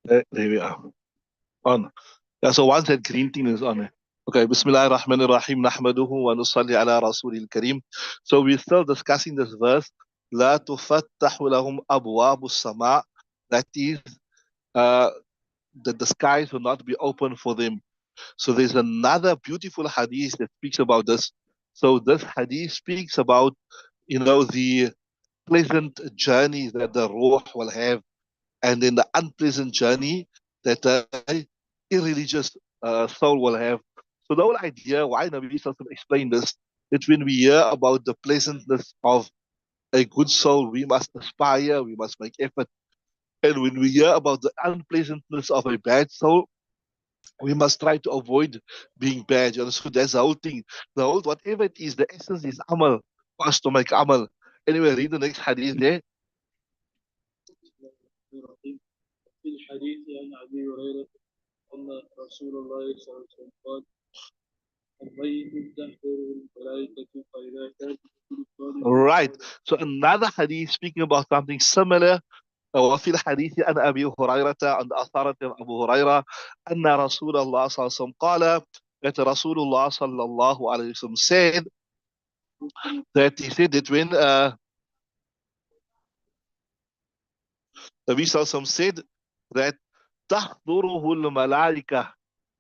There we are. On. Yeah, so once that green thing is on. Okay, Bismillah ar-Rahman ar-Rahim, nahmaduhu wa nusalli ala rasulil kareem. So we're still discussing this verse. لا تفتح لهم أبواب السماء. That is, uh, that the skies will not be open for them. So there's another beautiful hadith that speaks about this. So this hadith speaks about, the pleasant journey that the ruh will have, and then the unpleasant journey that the irreligious soul will have. So the whole idea why Nabi Sallallahu explained this, that when we hear about the pleasantness of a good soul, we must aspire, we must make effort. And when we hear about the unpleasantness of a bad soul, we must try to avoid being bad. So that's the whole thing. The whole, whatever it is, the essence is amal, for us to make amal. Anyway, read the next hadith there. في الحديث عن أبي هريرة أن رسول الله صلى الله عليه وسلم قال البيت تحضر الملائكة فإذا كانت Right. So another hadith speaking about something similar. وفي الحديث عن أبي هريرة عن أثارة أبو هريرة أن رسول الله صلى الله عليه وسلم قال that رسول الله صلى الله عليه وسلم said that he said that when Nabi Sallallahu said that تحضره الملائكة,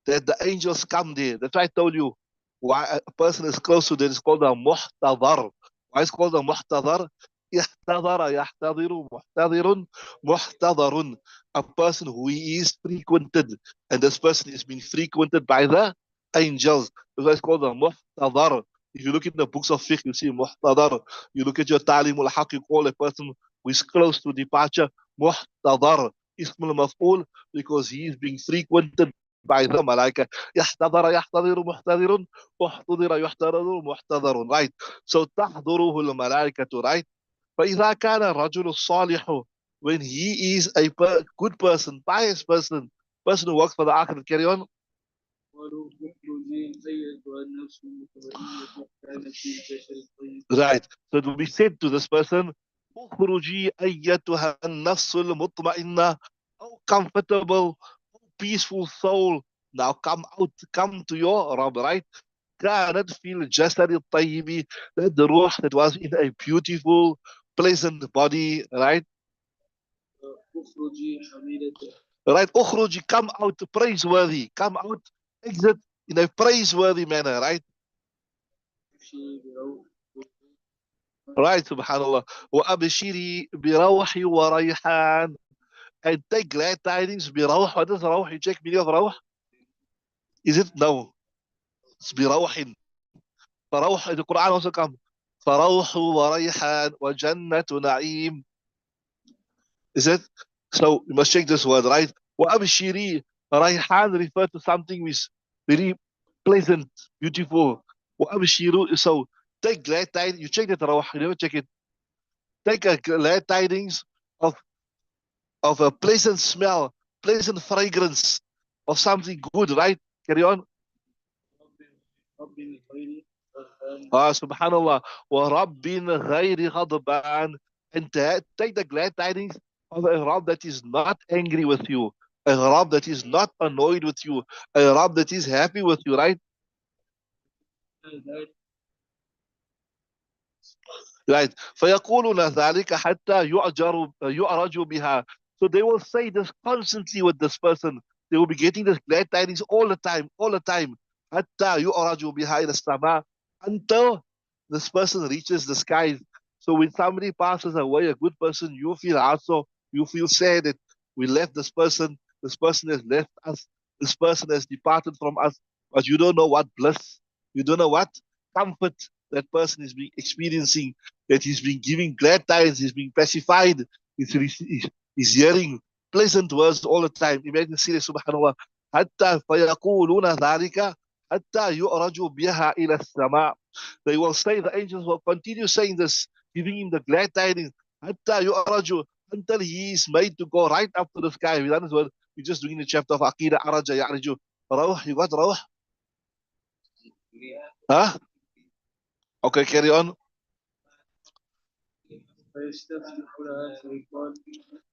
that the angels come there. That's why I told you why a person is close to that is called a muhtadar. Why is called a muhtadar? احتضر يحتضر محتضر محتضر. A person who is frequented, and this person is being frequented by the angels. That's why it's called a muhtadar. If you look in the books of fiqh, you see muhtadar. You look at your talim al-haq, you call a person who is close to departure muhtadar. اسم المفعول, because he is being frequented by the malaika. يحتضر يحتضر محتضر احتضر يحتضر محتضر. Right. So تحضره الملائكة. Right. فإذا كان الرجل الصالح, when he is a good person, pious person, person who works for the akhirah. Carry on. Right. So it will be said to this person, اخرجي أيتها النفس المطمئنة, oh comfortable, oh peaceful soul. Now come out, come to your Rabb, right? كانت في الجسد الطيب, that the ruh that was in a beautiful, pleasant body, right? Right, اخرجي, come out praiseworthy, come out, exit in a praiseworthy manner, right? Right, subhanallah. وأبشري بروح وريحان, and take glad tidings بروح. What is روح? You check meaning of روح? Is it? No. It's بروح. فروح in the Quran also comes فروح وريحان وجنة نعيم. Is it? So you must check this word, right? وأبشري, ريحان refer to something which is very pleasant, beautiful. وأبشروا, so take glad tidings. You check that روح, you never check it. Take a glad tidings of a pleasant smell, pleasant fragrance of something good, right? Carry on. Subhanallah. وَرَبٍّ غَيْرِ غَضْبَانٍ, and take the glad tidings of a Rabb that is not angry with you, a Rabb that is not annoyed with you, a Rabb that is happy with you, right? Right. فَيَقُولُونَ ذَلِكَ حَتَّى يُعْرَجُ بِهَا. So they will say this constantly with this person. They will be getting this glad tidings all the time, all the time. حَتَّى يُعْرَجُ بِهَا إِلَى السَّمَاءِ, until this person reaches the skies. So when somebody passes away, a good person, you feel also, you feel sad that we left this person has left us, this person has departed from us, but you don't know what bliss, you don't know what comfort that person is being experiencing, that he's been giving glad tidings, he's being pacified, he's hearing pleasant words all the time. Imagine, see, subhanallah, حتى فيقولون ذلك حتى يؤرجوا بها إلى السماء. They will say, the angels will continue saying this, giving him the glad tidings, حتى يؤرجوا, until he is made to go right up to the sky. That is what we're just doing in the chapter of Aqidah, Araja Ya'riju. Rawh, you got Rawh? Huh? Okay, carry on. فيستفتح لها فيقال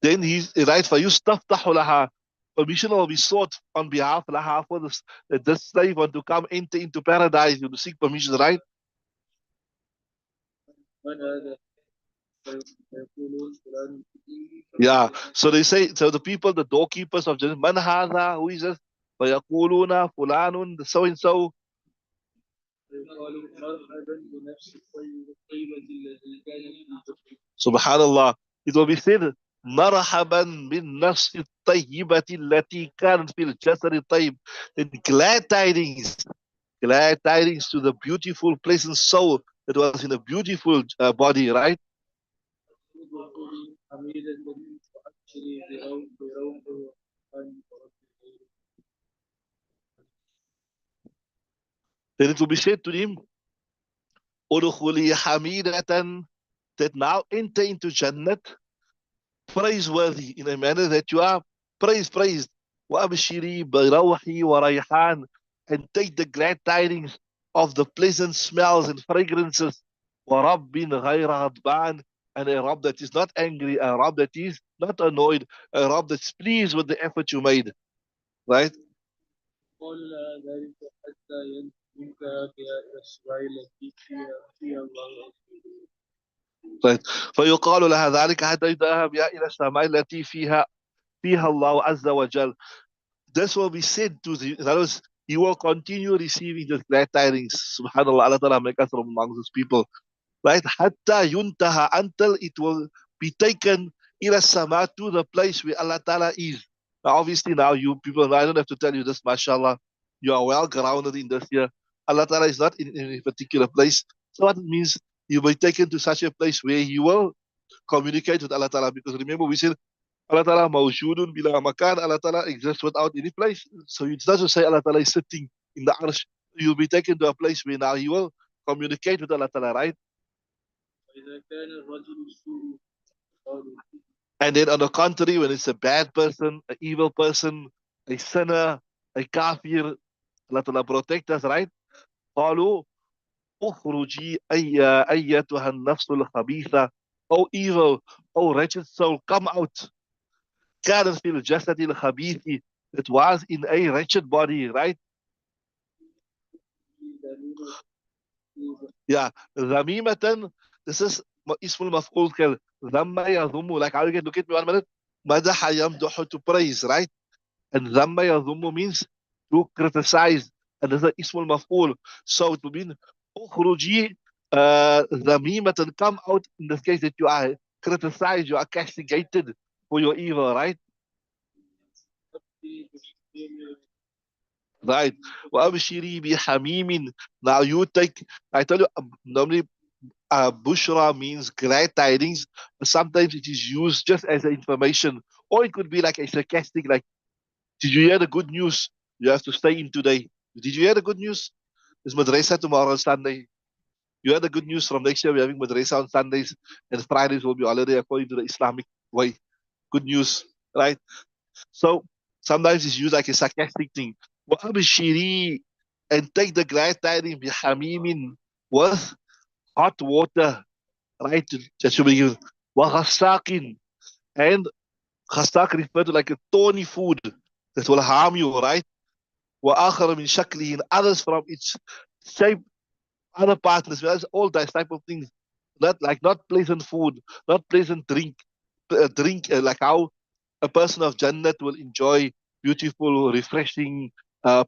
Then he's right for you staftahu laha. Permission will be sought on behalf laha for this slave want to come enter into paradise. You seek permission, right? من هذا فيقولون فلان Yeah. So they say, so the people, the doorkeepers of Jannah, man hadha, who is this? فيقولون فلان so and so. فيقال مرحبا بنفس الطيبة التي كانت في الجنة. Subhanallah. It will be said, مرحبا بالنفس الطيبة التي كانت في الجسد الطيب. Then glad tidings to the beautiful pleasant soul that was in a beautiful body, right? ادخلي حميدة وأبشري بروح ورحمن ورب العالمين. Then it will be said to him, ادخلي حميدة, that now enter into Jannat, praiseworthy, in a manner that you are praised. وَأَبْشِرِي بِرَوْحِ وَرَيْحَانِ, and take the glad tidings of the pleasant smells and fragrances. وَرَبٍّ غَيْرَ غَضْبَانٍ, and a Rabb that is not angry, a Rabb that is not annoyed, a Rabb that's pleased with the effort you made. Right? قال لها ذلك حتى ينتهى بها إلى السباع التي فيها الله عز وجل. Right. فيقال لها ذلك حتى يذهب بها إلى السماء التي فيها الله عز وجل. This will be said to the, in other words, he will continue receiving the glad tidings. Subhanallah, Allah Ta'ala make us from among those people. Right? Hatta yuntaha, until it will be taken ila sama, to the place where Allah Ta'ala is. Now, obviously, now you people, I don't have to tell you this, mashallah, you are well grounded in this here. Allah Ta'ala is not in a particular place. So what it means, you will be taken to such a place where you will communicate with Allah Ta'ala. Because remember, we said Allah Ta'ala mawjudun bila makan, Allah Ta'ala exists without any place. So it doesn't say Allah Ta'ala is sitting in the arsh. You'll be taken to a place where now you will communicate with Allah Ta'ala, right? فإذا كان الرجل السوء قالوا And then on the contrary, when it's a bad person, an evil person, a sinner, a kafir, Allah Ta'ala protect us, right? قالوا اخرجي أيتها النفس الخبيثة. Oh evil, oh wretched soul, come out. كانت في الجسد الخبيث, it was in a wretched body, right? Yeah, ذميمة, this is اسم المفعول كده. ذم يذم, like how you can look at me 1 minute. مدح يمدح, to praise, right? And ذم يذم means to criticize, and this is اسم المفعول. So it will mean اخرجي ذميمة, come out, in this case that you are criticized, you are castigated for your evil, right? Right. وَأَبْشِرِي بِحَمِيمٍ. Now you take, I tell you, normally Bushra means glad tidings. Sometimes it is used just as an information, or it could be like a sarcastic, like, did you hear the good news? You have to stay in today. Did you hear the good news? It's Madrasa tomorrow on Sunday. You heard the good news from next year. We're having Madrasa on Sundays, and Fridays will be holiday according to the Islamic way. Good news, right? So sometimes it's used like a sarcastic thing. وَأَبْشِرِي, and take the glad tidings بِحَمِيمٍ, with hot water, right? That should be used. وَغَسَّاقٍ, and غساق refer to like a thorny food that will harm you, right? وآخر من شكله, and others from its shape, other partners, that's all that type of things. Not pleasant food, not pleasant drink, like how a person of Jannat will enjoy beautiful, refreshing,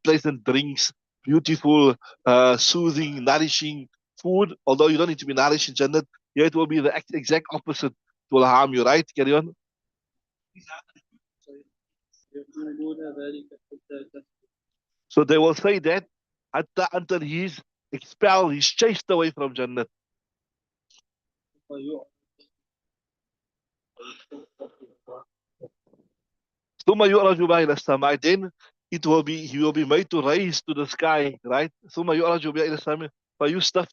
pleasant drinks, beautiful, soothing, nourishing food. Although you don't need to be nourished in Jannat, here it will be the exact opposite. It will harm you, right? Carry on. يقولون ذلك حتى تهتم. So they will say that until he's expelled, he's chased away from Jannat. ثم يعرج بها إلى السماء, then he will be made to raise to the sky, right? ثم يعرج بها إلى السماء فيستف,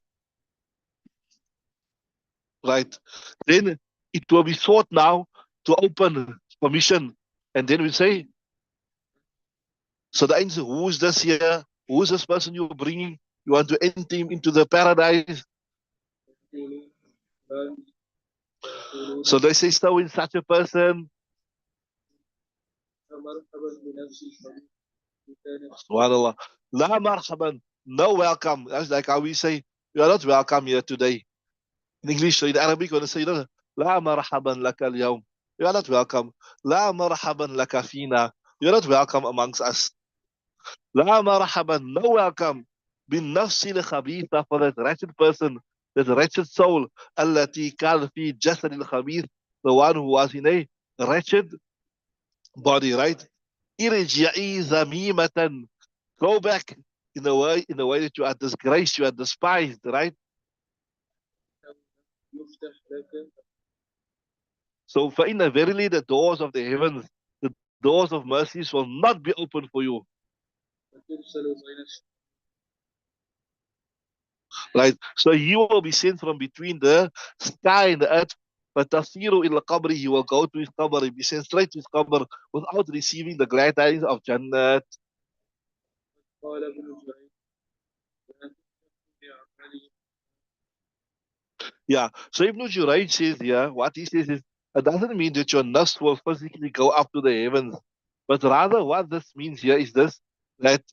right? Then it will be sought now to open permission, and then we say, so the answer, who is this here? Who is this person you're bringing? You want to enter him into the paradise? يقولون فلان ويقولون So they say, so in such a person, مرحبا بنفس الحديث كان subhanallah, la marhaban, no welcome. That's like how we say, you are not welcome here today. In English, so in Arabic, when they say, la marhaban laka al-yawm, you are not welcome. La marhaban laka fina, you are not welcome amongst us. La marhaban, no welcome. Bin nafsi al-khabitha, for that wretched person, that wretched soul, allati kan fi jasad al-khabith, the one who was in a wretched body, right? Irji'i zamimatan, go back in the way that you are disgraced, you are despised, right? يفتح لك So فإن verily the doors of the heavens, the doors of mercies will not be open for you, وترسل بين right? So he will be sent from between the sky and the earth. فتصير إلى قبره, he will go to his qabr, he be sent straight to his qabr without receiving the glad tidings of Jannah. قال ابن جريج لا تفتح بأعمالهم Yeah. So Ibn Jurayj says here, what he says is, it doesn't mean that your nafs will physically go up to the heavens, but rather what this means here is this, that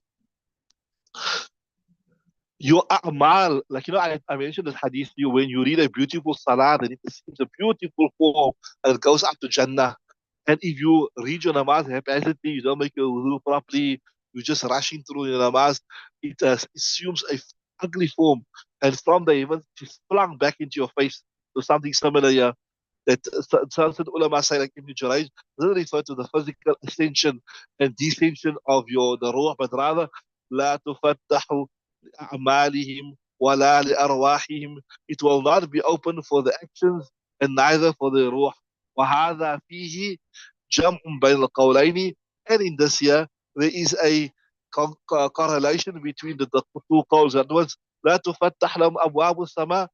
your a'mal, like, I mentioned this hadith to you, when you read a beautiful salah, then it seems a beautiful form, and it goes up to Jannah. And if you read your namaz haphazardly, you don't make your wudu properly, you're just rushing through your namaz, it assumes a ugly form. And from the heavens, it is flung back into your face. So something similar here. That certain ulama say, like Ibn Jurayj, doesn't refer to the physical ascension and descension of the ruh, but rather, لا تفتح لأعمالهم ولا لأرواحهم. It will not be open for the actions and neither for the ruh. وهذا فيه جمع بين القولين. And in this year, there is a correlation between the two qawls. In other words, لا تفتح لهم أبواب السماء.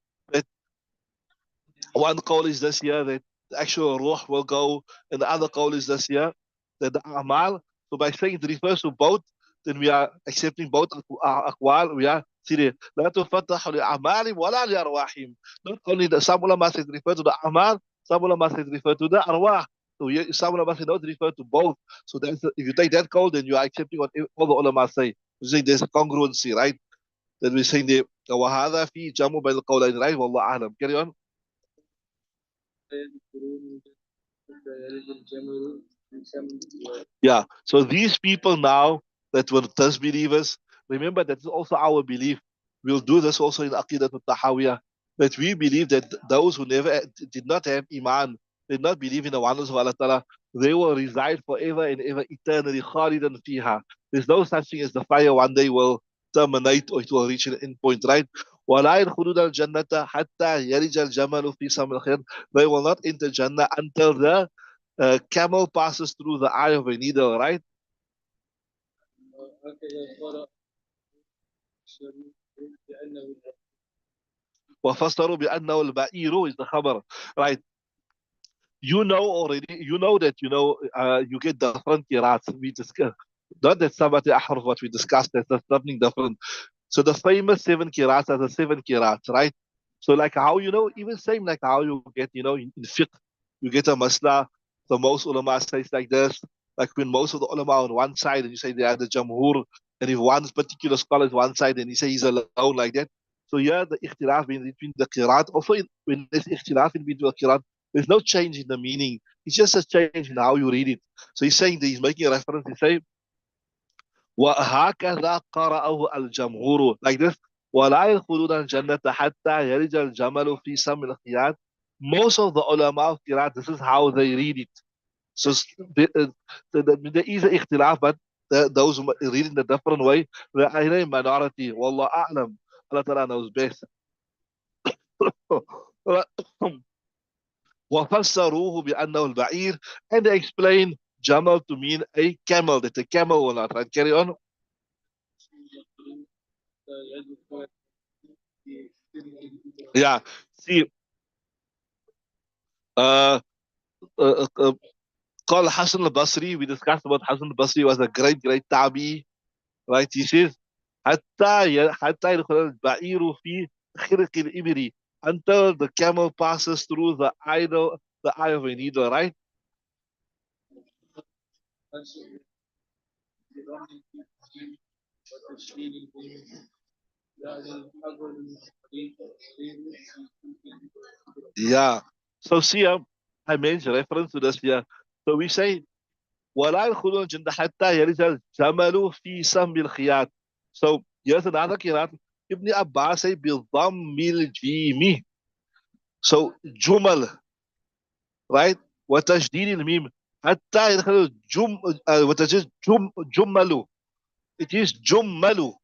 One call is this year that the actual ruh will go, and the other call is this year that the amal. So by saying it refers to both, then we are accepting both aqwal. We are serious. لا تفتح لأعمالهم ولا لأرواحهم. Not only the some ulama says refer to the amal, some ulama says refer to the arwah. So some ulama say not refer to both. So if you take that call, then you are accepting what all the ulama say. You say there's a congruency, right? Then we're saying the وهذا في جمع بين القولين, right? والله أعلم. Carry on. لا يذكرون حتى يلج الجمل في سم الخياط. Yeah. So these people now that were disbelievers, remember that is also our belief. We'll do this also in Aqidat al-Tahawiyah, that we believe that those who never did not have Iman, did not believe in the oneness of Allah Ta'ala, they will reside forever and ever eternally, khalidan fiha. There's no such thing as the fire one day will terminate or it will reach an end point, right? وَلَا يَدْخُلُونَ الْجَنَّةَ حَتَّى يَلِجَ الْجَمَلُ فِي سَمِّ الْخِيَاطِ. They will not enter Jannah until the camel passes through the eye of a needle, right? وهكذا قال الشريف بأنه الحق. وَفَسَّرُوا بِأَنَّهُ الْبَئِيرُ is the khabar, right? You know already, you know that, you get different qirats. We discuss, not that somebody ahruf what we discussed, that's something different. So the famous seven qirats are the seven qirats, right? So like how, even same like how you get, in fiqh, you get a masla, the most ulama says like this, like when most of the ulama on one side and you say they are the jamhur, and if one particular scholar is one side and you say he's alone like that. So here the ikhtilaf between the qirat, also when there's ikhtilaf in between the qirat, there's no change in the meaning. It's just a change in how you read it. So he's saying that he's making a reference, he say, وهكذا قرأه الجمهور like this ولا يدخلون الجنة حتى يلج الجمل في سم الخياط. Most of the ulama of Qira'at, this is how they read it. So there is a ikhtilaf, but those who read it in a different way, they are in a minority. Wallah a'lam. Allah Ta'ala knows best. وفسروه بأنه البعير, and they explain Jamal to mean a camel, that a camel will not, right? Carry on. حتى يدخل في سر الإدراك. Yeah. See, uh, uh, uh, قال Hassan al-Basri, we discussed about Hassan al-Basri was a great, great tabi, right? He says, حتى يدخل البعير في خرق الإبري. until the camel passes through the eye of a needle, right? Also, برمي الدين وتشكيل الدين يعني الحجر الحديث Yeah. So see, I mentioned reference to this here. So we say, ولا يدخلون الجنة حتى يلج الجمل في سم الخياط. So here's another قراءة. Ibn Abbas say بضم الجيم. So جمل, right? وتشديد الميم حتى يدخل وتجد جمل. It is جمل,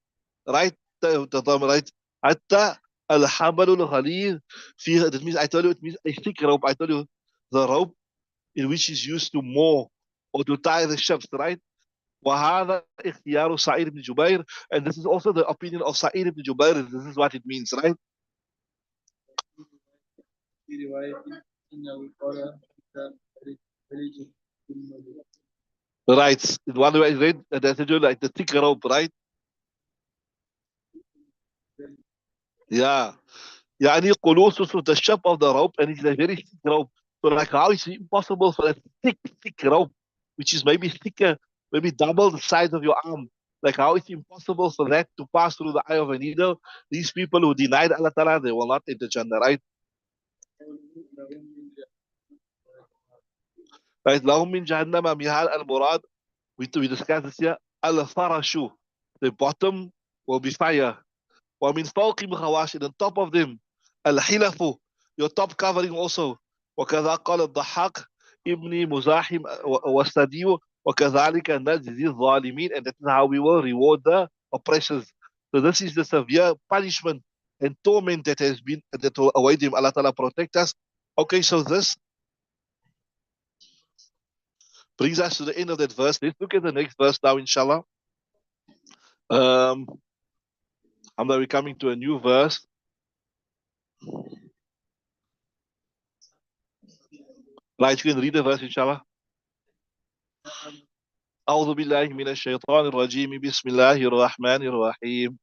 right? right? حتى الحبل الغليظ في, that means I told you, it means a thick rope. I told you the rope in which is used to moor or to tie the ships, right? وهذا اختيار سعيد بن جبير, and this is also the opinion of Sa'id ibn Jubair. This is what it means, right? في رواية إنه قال فلج Right. In one way I read that like the thick rope, right? Yeah. يعني قلوص the shape of the rope, and it's a very thick rope. So like how is it impossible for a thick rope, which is maybe thicker, maybe double the size of your arm? Like how is it impossible for that to pass through the eye of a needle? These people who denied Allah Ta'ala, they will not enter Jannah, right? Right? لهم من جهنم مهاد المراد. We discussed this here. Al-farashu, the bottom will be fire. ومن فوقهم غواش, and on top of them الحلف, your top covering also. وكذا قال الضحاك ابن مزاحم والسدي وكذلك نجزي الظالمين, and that is how we will reward the oppressors. So this is the severe punishment and torment that will await him. Allah Ta'ala protect us. Okay, so this brings us to the end of that verse. Let's look at the next verse now, inshallah. Um, we're coming to a new verse. Right, you can read the verse, inshallah. أعوذ بالله من الشيطان الرجيم بسم الله الرحمن الرحيم.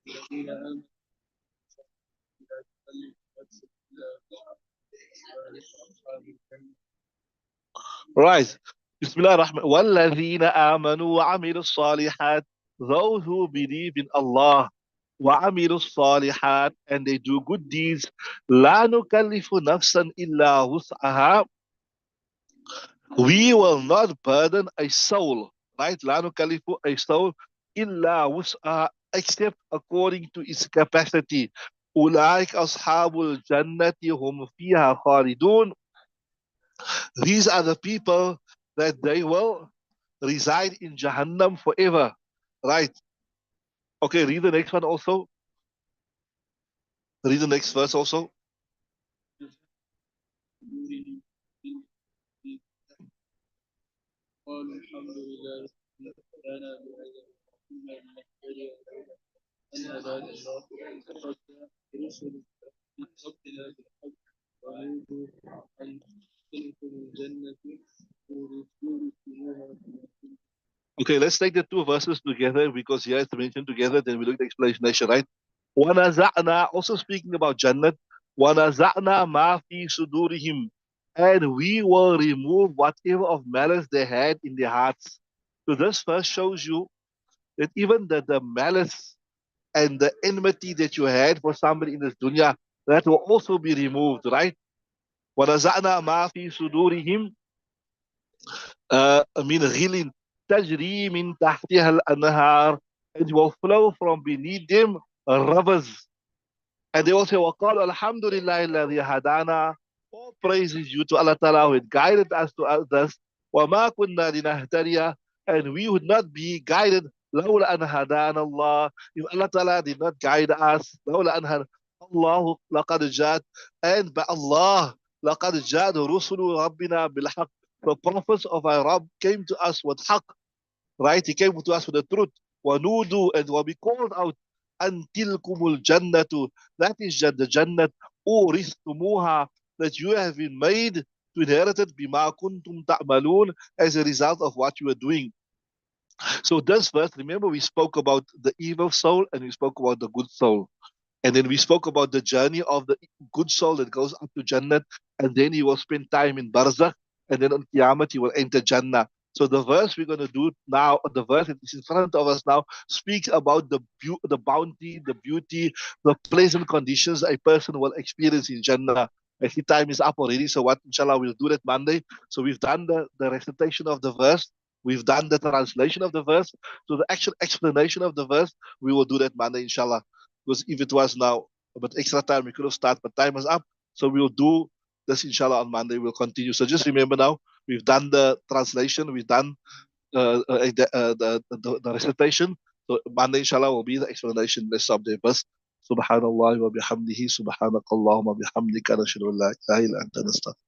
الذين آمنوا Right. بسم الله الرحمن والذين آمنوا وعملوا الصالحات, those who believe in Allah وعملوا الصالحات, and they do good deeds, لا نكلف نفسا إلا وسعها, we will not burden a soul, right? لا نكلف a soul إلا وسعها, except according to its capacity. أولئك أصحاب الجنة هم فيها خالدون. These are the people that they will reside in Jahannam forever. Right. Okay, read the next one also. Read the next verse also. قالوا الحمد لله هدانا بهذا وكنا لنهتدي أن هدانا الله لقد جاء رسل من ربنا بالحق ونودوا أن تلكم الجنة أورثتموها بما كنتم. Okay, let's take the two verses together because here it's mentioned together, then we look at the explanation, right? وَنَزَعْنَا, also speaking about Jannat, وَنَزَعْنَا مَا فِي صُدُورِهِمْ, and we will remove whatever of malice they had in their hearts. So this verse shows you that even the malice and the enmity that you had for somebody in this dunya, that will also be removed, right? وَنَزَعْنَا مَا فِي صُدُورِهِمْ من غِلٍ تَجْرِي مِنْ تَحْتِهَا الْأَنْهَارِ, and will flow from beneath them rivers. And they will say, وَقَالُوا الْحَمْدُ لِلَّهِ الَّذِي هَدَانَا, all praises you to Allah Ta'ala who had guided us to this. وَمَا كُنَّا لِنَهْتَدِيَ, and we would not be guided لولا أن هدانا الله, if Allah Ta'ala did not guide us. لولا أن هدانا الله لقد جاءت, and by Allah لقد جاءت رسل ربنا بالحق, the prophets of our Rabb came to us with haqq, right? He came to us with the truth. وَنُودُوا, and will be called out, أَن تِلْكُمُ الْجَنَّةُ, that is the Jannat, أُورِثْتُمُوهَا, that you have been made to inherit it, بِمَا كُنْتُمْ تَعْمَلُونَ, as a result of what you were doing. So this verse, remember we spoke about the evil soul and we spoke about the good soul. And then we spoke about the journey of the good soul that goes up to Jannah, and then he will spend time in Barzakh, and then on Qiyamah he will enter Jannah. So the verse we're going to do now, the verse that is in front of us now, speaks about the bounty, the beauty, the pleasant conditions a person will experience in Jannah. Actually, time is up already, so what, inshallah, we'll do that Monday. So we've done the recitation of the verse, we've done the translation of the verse, so the actual explanation of the verse, we will do that Monday, inshallah. Because if it was now a bit extra time, we could have started, but time is up. So we'll do this inshallah on Monday. We'll continue. So just remember now, we've done the translation, we've done the recitation. So Monday inshallah will be the explanation rest of the verse. Subhanallah wa bihamdihi subhanakallahumma bihamdika nashhadu an la ilaha illa anta nastaghfiruka